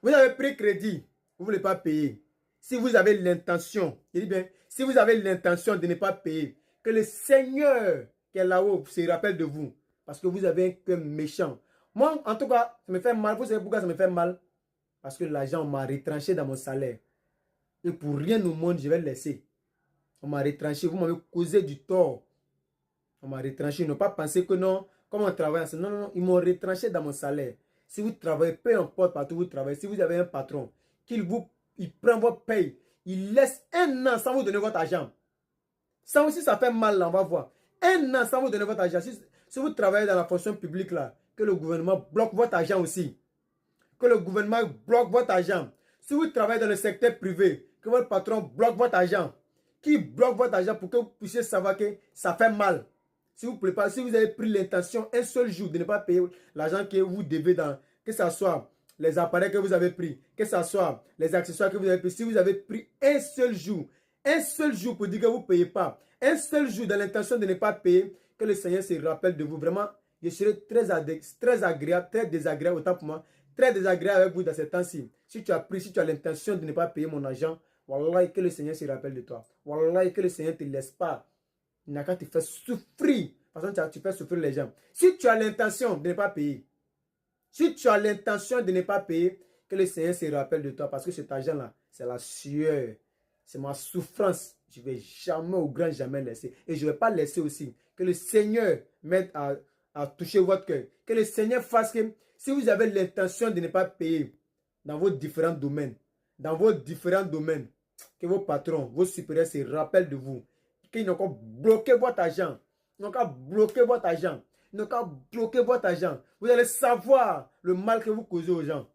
Vous avez pris crédit, vous ne voulez pas payer. Si vous avez l'intention, je dis bien, si vous avez l'intention de ne pas payer, que le Seigneur qui est là-haut se rappelle de vous. Parce que vous avez un cœur méchant. Moi, en tout cas, ça me fait mal. Vous savez pourquoi ça me fait mal? Parce que l'argent m'a retranché dans mon salaire. Et pour rien au monde, je vais le laisser. On m'a retranché. Vous m'avez causé du tort. On m'a retranché. Ils n'ont pas pensé que non, comme on travaille ensemble. Non, non, non. Ils m'ont retranché dans mon salaire. Si vous travaillez, peu importe partout où vous travaillez, si vous avez un patron, il prend votre paye, il laisse un an sans vous donner votre argent. Ça aussi, ça fait mal, là, on va voir. Un an sans vous donner votre argent. Si vous travaillez dans la fonction publique, là, que le gouvernement bloque votre argent aussi. Que le gouvernement bloque votre argent. Si vous travaillez dans le secteur privé, que votre patron bloque votre argent. Qui bloque votre argent pour que vous puissiez savoir que ça fait mal. Si vous plaît pas, si vous avez pris l'intention un seul jour de ne pas payer l'argent que vous devez dans, que ce soit les appareils que vous avez pris, que ce soit les accessoires que vous avez pris, si vous avez pris un seul jour pour dire que vous ne payez pas, un seul jour dans l'intention de ne pas payer, que le Seigneur se rappelle de vous. Vraiment, je serai très agréable, très désagréable autant pour moi, très désagréable avec vous dans ces temps-ci. Si tu as l'intention de ne pas payer mon argent, wallah, que le Seigneur se rappelle de toi. Wallah, que le Seigneur ne te laisse pas. Il n'a qu'à te faire souffrir. Parce que tu fais souffrir les gens. Si tu as l'intention de ne pas payer, que le Seigneur se rappelle de toi. Parce que cet argent-là, c'est la sueur. C'est ma souffrance. Je ne vais jamais au grand jamais laisser. Et je ne vais pas laisser aussi. Que le Seigneur m'aide à toucher votre cœur. Que le Seigneur fasse que si vous avez l'intention de ne pas payer dans vos différents domaines, que vos patrons, vos supérieurs se rappellent de vous. Qu'ils n'ont qu'à bloquer votre argent. Ils n'ont qu'à bloquer votre argent. Ils n'ont qu'à bloquer votre argent. Vous allez savoir le mal que vous causez aux gens.